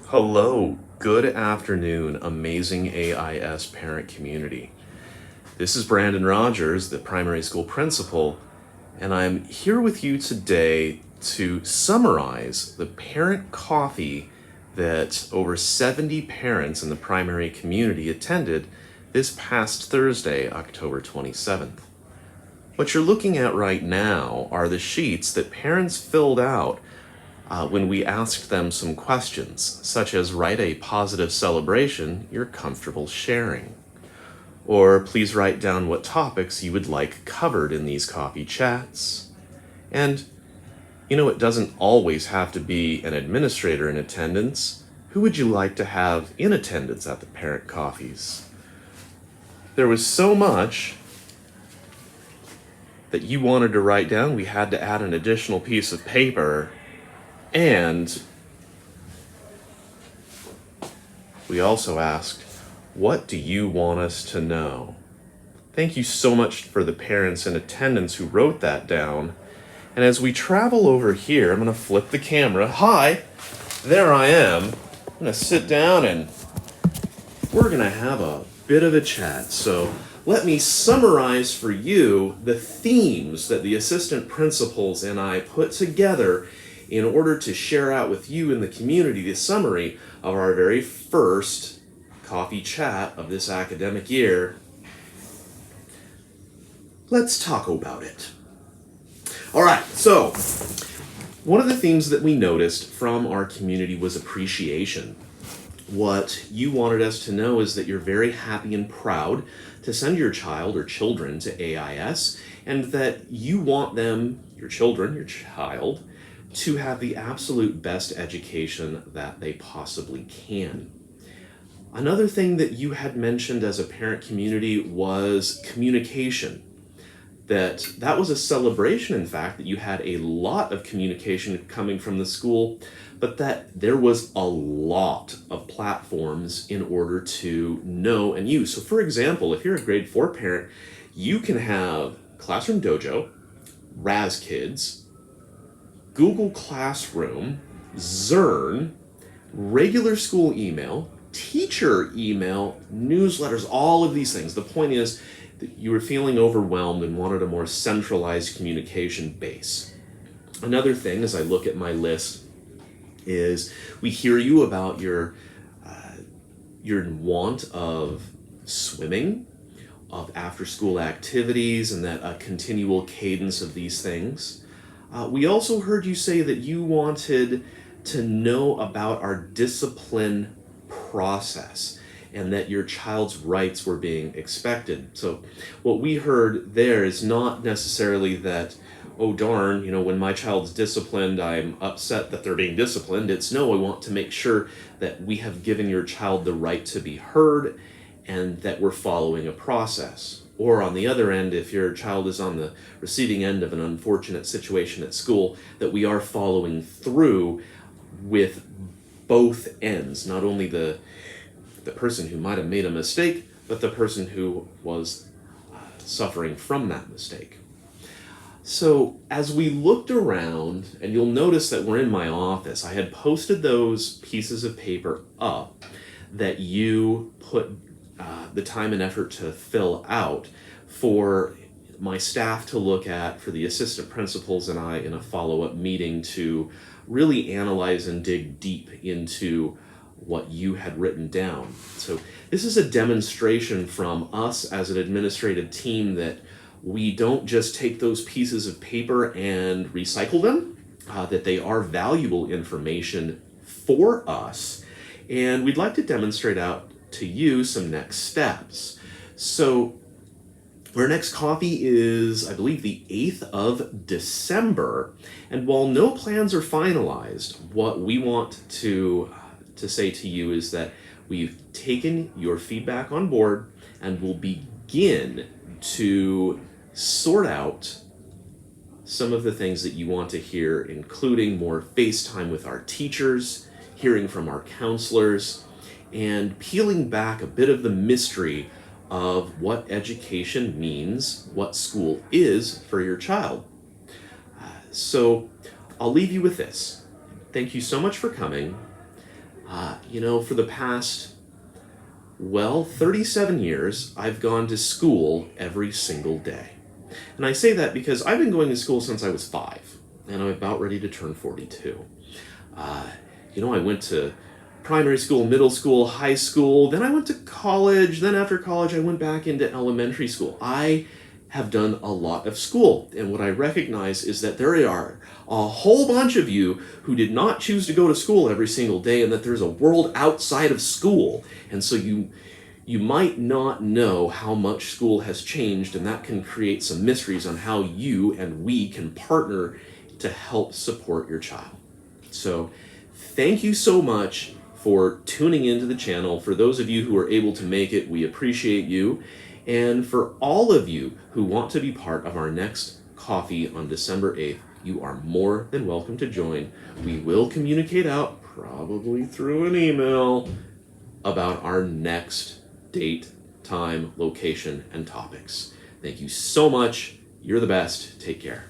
Hello, good afternoon, amazing AIS parent community. This is Brandon Rogers, the primary school principal, and I'm here with you today to summarize the parent coffee that over 70 parents in the primary community attended this past Thursday, October 27th. What you're looking at right now are the sheets that parents filled out when we asked them some questions, such as write a positive celebration you're comfortable sharing, or please write down what topics you would like covered in these coffee chats. And, it doesn't always have to be an administrator in attendance. Who would you like to have in attendance at the parent coffees? There was so much that you wanted to write down, we had to add an additional piece of paper. And we also asked, what do you want us to know? Thank you so much for the parents in attendance who wrote that down. And as we travel over here, I'm going to flip the camera. Hi, there I am. I'm going to sit down and we're going to have a bit of a chat. So let me summarize for you the themes that the assistant principals and I put together in order to share out with you in the community the summary of our very first coffee chat of this academic year. Let's talk about it. All right, so one of the themes that we noticed from our community was appreciation. What you wanted us to know is that you're very happy and proud to send your child or children to AIS, and that you want them, your children, your child, to have the absolute best education that they possibly can. Another thing that you had mentioned as a parent community was communication. That was a celebration, in fact, that you had a lot of communication coming from the school, but that there was a lot of platforms in order to know and use. So for example, if you're a grade 4 parent, you can have Classroom Dojo, Raz Kids, Google Classroom, Zern, regular school email, teacher email, newsletters, all of these things. The point is that you were feeling overwhelmed and wanted a more centralized communication base. Another thing, as I look at my list, is we hear you about your want of swimming, of after-school activities, and that continual cadence of these things. We also heard you say that you wanted to know about our discipline process and that your child's rights were being expected. So what we heard there is not necessarily that, oh darn, when my child's disciplined, I'm upset that they're being disciplined. It's no, I want to make sure that we have given your child the right to be heard and that we're following a process. Or on the other end, if your child is on the receiving end of an unfortunate situation at school, that we are following through with both ends, not only the person who might have made a mistake, but the person who was suffering from that mistake. So as we looked around, and you'll notice that we're in my office, I had posted those pieces of paper up that you put the time and effort to fill out for my staff to look at, for the assistant principals and I in a follow-up meeting to really analyze and dig deep into what you had written down. So this is a demonstration from us as an administrative team that we don't just take those pieces of paper and recycle them, that they are valuable information for us, and we'd like to demonstrate out to you some next steps. So our next coffee is, I believe, the 8th of December, and while no plans are finalized, what we want to say to you is that we've taken your feedback on board and will begin to sort out some of the things that you want to hear, including more FaceTime with our teachers, hearing from our counselors, and peeling back a bit of the mystery of what education means, what school is for your child. So I'll leave you with this. Thank you so much for coming. For the past, 37 years, I've gone to school every single day. And I say that because I've been going to school since I was 5, and I'm about ready to turn 42. I went to primary school, middle school, high school, then I went to college, then after college I went back into elementary school. I have done a lot of school, and what I recognize is that there are a whole bunch of you who did not choose to go to school every single day, and that there's a world outside of school. And so you might not know how much school has changed, and that can create some mysteries on how you and we can partner to help support your child. So thank you so much for tuning into the channel. For those of you who are able to make it, we appreciate you. And for all of you who want to be part of our next coffee on December 8th, you are more than welcome to join. We will communicate out, probably through an email, about our next date, time, location, and topics. Thank you so much. You're the best. Take care.